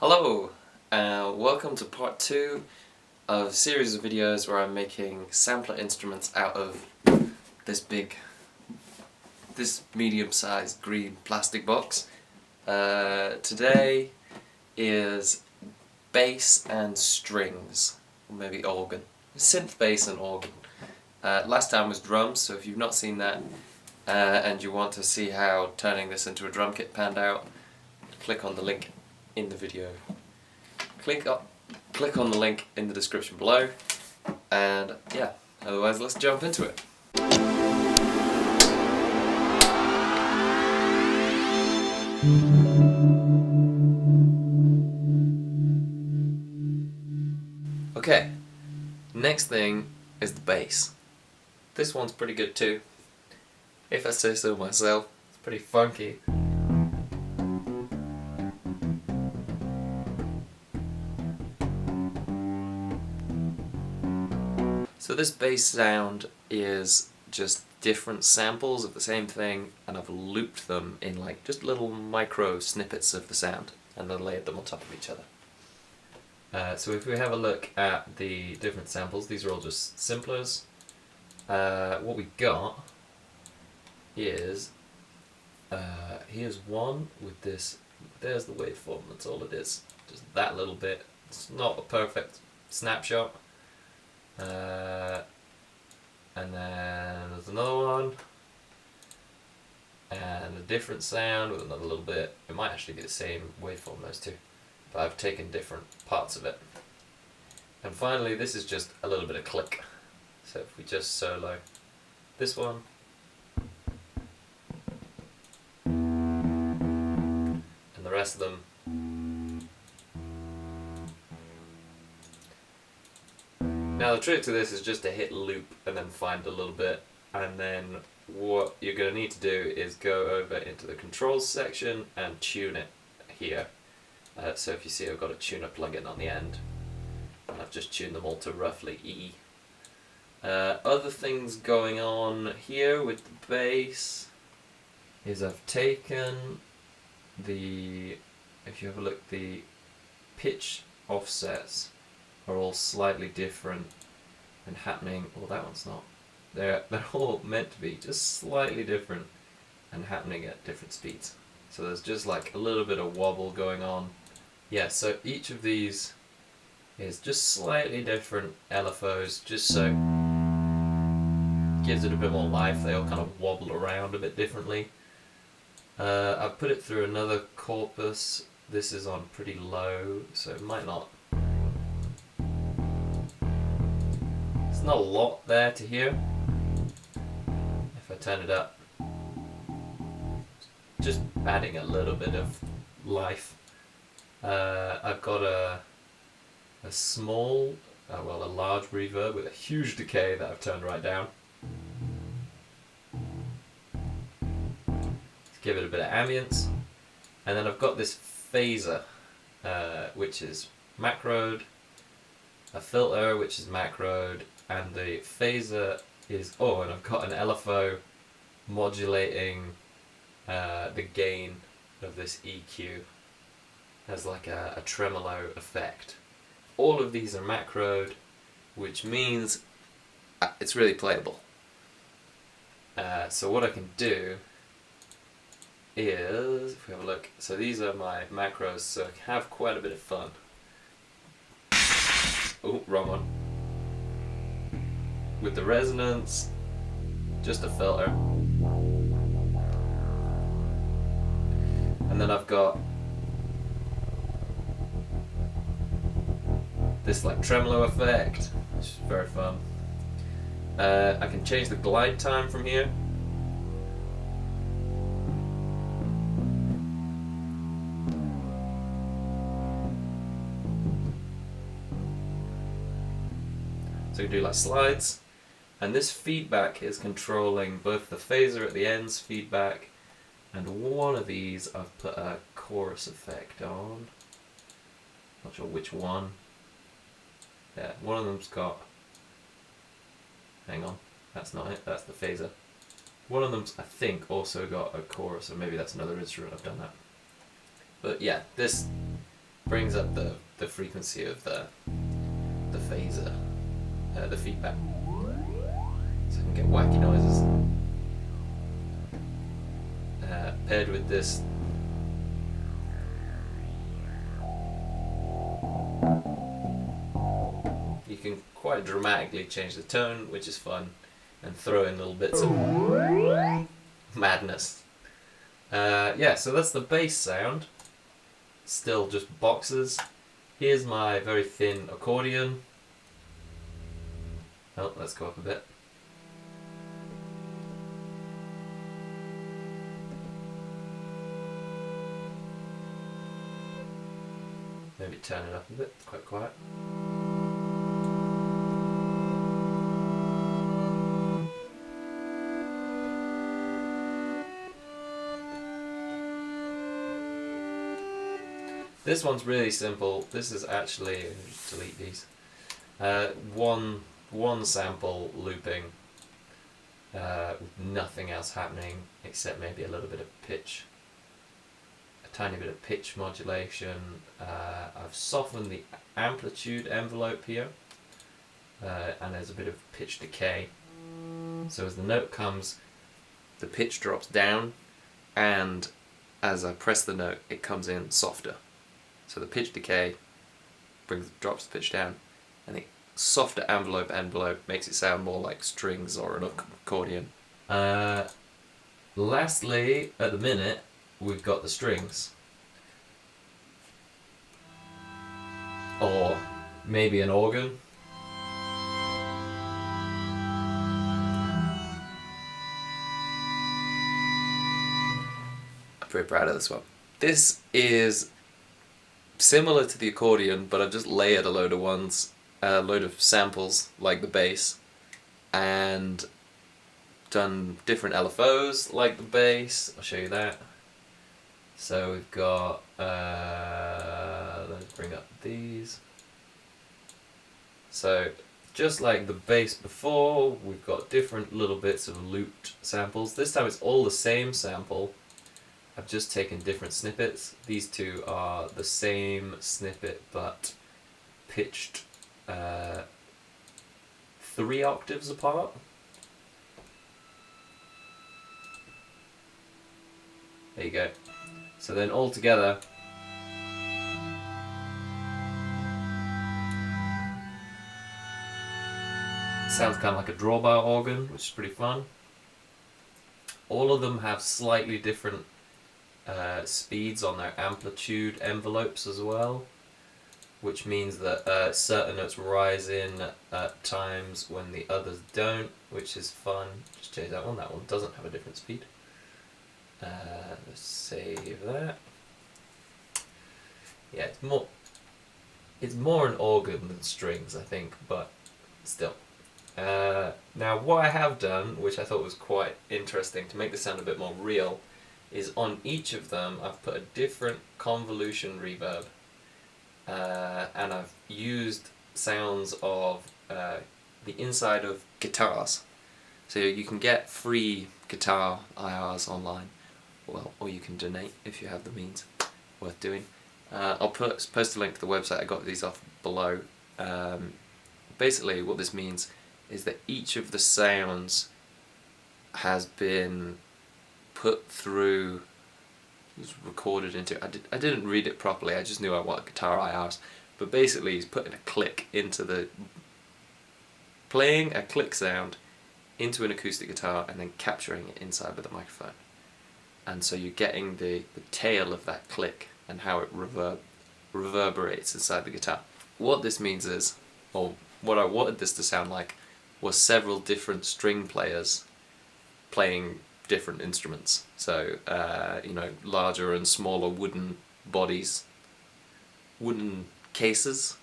Hello, welcome to part 2 of a series of videos where I'm making sampler instruments out of this medium-sized green plastic box. Today is bass and strings, or maybe organ. Synth bass and organ. Last time was drums, so if you've not seen that and you want to see how turning this into a drum kit panned out, click on the link in the video. Click on the link in the description below, and yeah, otherwise let's jump into it. Okay, next thing is the bass. This one's pretty good too, if I say so myself. It's pretty funky. So this bass sound is just different samples of the same thing, and I've looped them in like just little micro snippets of the sound and then layered them on top of each other. So if we have a look at the different samples, these are all just simplers. What we got is, here's one with this, there's the waveform, that's all it is. Just that little bit. It's not a perfect snapshot. And then there's another one, and a different sound with another little bit. It might actually be the same waveform, those two, but I've taken different parts of it. And finally, this is just a little bit of click. So if we just solo this one, and the rest of them. Now the trick to this is just to hit loop and then find a little bit, and then what you're going to need to do is go over into the controls section and tune it here. So if you see, I've got a tuner plugin on the end, and I've just tuned them all to roughly E. Other things going on here with the bass is I've taken the, if you have a look, the pitch offsets are all slightly different and happening. Well, that one's not. They're all meant to be just slightly different and happening at different speeds. So there's just like a little bit of wobble going on. Yeah, so each of these is just slightly different LFOs, just so gives it a bit more life. They all kind of wobble around a bit differently. I've put it through another corpus. This is on pretty low, so it might not. There's not a lot there to hear. If I turn it up, just adding a little bit of life. I've got a small, a large reverb with a huge decay that I've turned right down. To give it a bit of ambience. And then I've got this phaser, which is macroed, a filter which is macroed, and the phaser is, oh, and I've got an LFO modulating the gain of this EQ as like a tremolo effect. All of these are macroed, which means it's really playable. So what I can do is, if we have a look, so these are my macros, so I can have quite a bit of fun. Oh, wrong one. With the resonance, just a filter. And then I've got this like tremolo effect, which is very fun. I can change the glide time from here. So you do like slides, and this feedback is controlling both the phaser at the end's feedback, and one of these I've put a chorus effect on. Not sure which one. Yeah, one of them's got, hang on, that's not it, that's the phaser. One of them's, I think, also got a chorus, or maybe that's another instrument I've done that. But yeah, this brings up the frequency of the phaser, the feedback, so I can get wacky noises. Paired with this you can quite dramatically change the tone, which is fun, and throw in little bits of madness. Yeah, so that's the bass sound. Still just boxes. Here's my very thin accordion. Oh, let's go up a bit. Maybe turn it up a bit, it's quite quiet. This one's really simple. This is actually, just delete these, one sample looping with nothing else happening except maybe a little bit of pitch, a tiny bit of pitch modulation. I've softened the amplitude envelope here, and there's a bit of pitch decay. So as the note comes, the pitch drops down, and as I press the note, it comes in softer. So the pitch decay drops the pitch down, and the softer envelope makes it sound more like strings or an accordion. Lastly, at the minute, we've got the strings. Or maybe an organ. I'm pretty proud of this one. This is similar to the accordion, but I've just layered a load of samples like the bass, and done different LFOs like the bass. I'll show you that. So we've got, let's bring up these. So just like the bass before, we've got different little bits of looped samples. This time it's all the same sample. I've just taken different snippets. These two are the same snippet but pitched 3 octaves apart. There you go. So then all together, sounds kind of like a drawbar organ, which is pretty fun. All of them have slightly different speeds on their amplitude envelopes as well, which means that certain notes rise in at times when the others don't, which is fun. Just change that one. That one doesn't have a different speed. Let's save that. Yeah, it's more an organ than strings, I think, but still. Now what I have done, which I thought was quite interesting to make this sound a bit more real, is on each of them I've put a different convolution reverb, and I've used sounds of the inside of guitars. So you can get free guitar IRs online, well, or you can donate if you have the means. Worth doing. I'll post a link to the website I got these off below. Basically what this means is that each of the sounds has been put through, was recorded into, I didn't read it properly, I just knew I wanted guitar IRs, but basically he's putting a click into the, playing a click sound into an acoustic guitar and then capturing it inside with a microphone. And so you're getting the tail of that click and how it reverberates inside the guitar. What this means is, or what I wanted this to sound like, was several different string players playing different instruments. So, you know, larger and smaller wooden bodies, wooden cases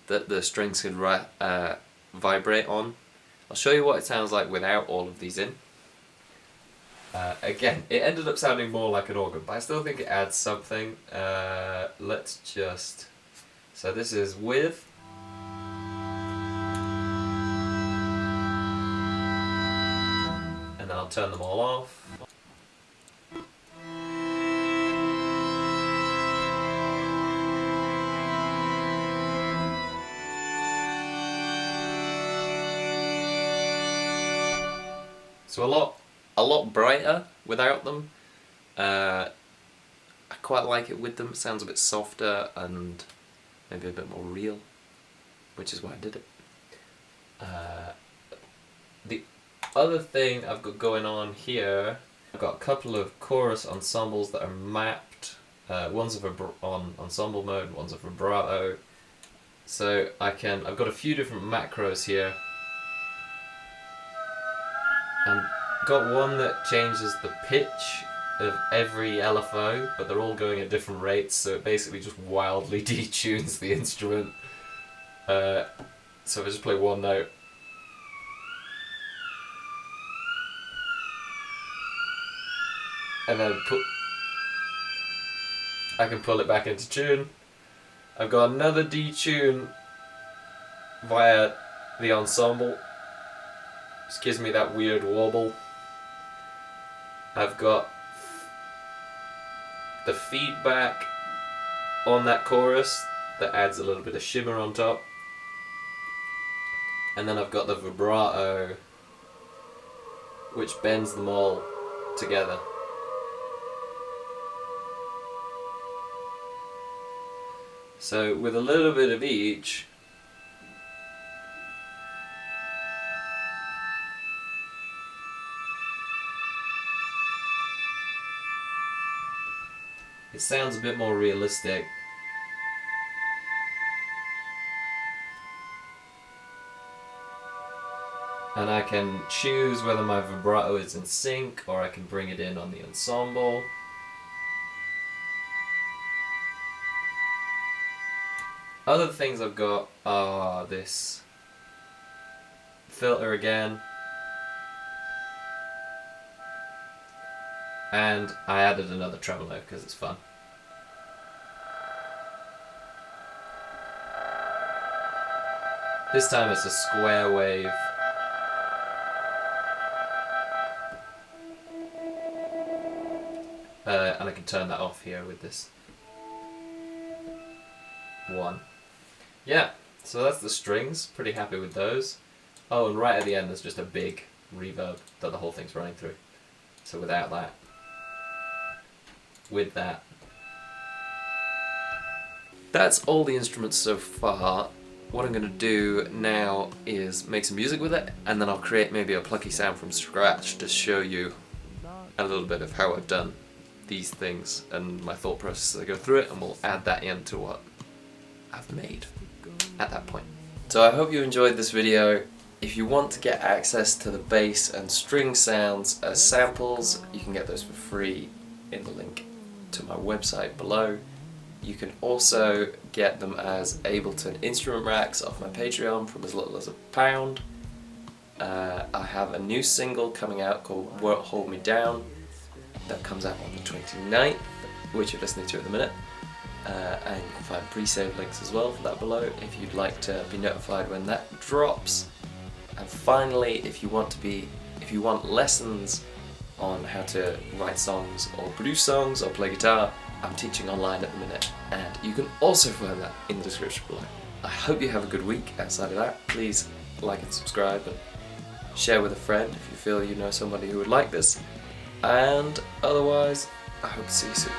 that the strings could vibrate on. I'll show you what it sounds like without all of these in. Again, it ended up sounding more like an organ, but I still think it adds something. Let's just... So this is with... And I'll turn them all off. So a lot brighter without them. I quite like it with them. It sounds a bit softer and maybe a bit more real, which is why I did it. The other thing I've got going on here, I've got a couple of chorus ensembles that are mapped. One's on ensemble mode, one's a vibrato. So I've got a few different macros here. And got one that changes the pitch of every LFO, but they're all going at different rates, so it basically just wildly detunes the instrument. So if I just play one note, and then I can pull it back into tune. I've got another detune via the ensemble. Just gives me that weird wobble. I've got the feedback on that chorus that adds a little bit of shimmer on top. And then I've got the vibrato, which bends them all together. So with a little bit of each, it sounds a bit more realistic. And I can choose whether my vibrato is in sync or I can bring it in on the ensemble. Other things I've got are this filter again, and I added another tremolo because it's fun. This time it's a square wave. And I can turn that off here with this one. Yeah, so that's the strings. Pretty happy with those. Oh, and right at the end there's just a big reverb that the whole thing's running through. So without that, with that. That's all the instruments so far. What I'm going to do now is make some music with it, and then I'll create maybe a plucky sound from scratch to show you a little bit of how I've done these things and my thought process as I go through it, and we'll add that into what I've made at that point. So I hope you enjoyed this video. If you want to get access to the bass and string sounds as samples, you can get those for free in the link to my website below. You can also get them as Ableton instrument racks off my Patreon from as little as £1. I have a new single coming out called Won't Hold Me Down that comes out on the 29th, which you're listening to at the minute. And you can find pre-save links as well for that below if you'd like to be notified when that drops. And finally, if you want lessons on how to write songs or produce songs or play guitar, I'm teaching online at the minute, and you can also find that in the description below. I hope you have a good week outside of that. Please like and subscribe and share with a friend if you feel you know somebody who would like this. And otherwise, I hope to see you soon.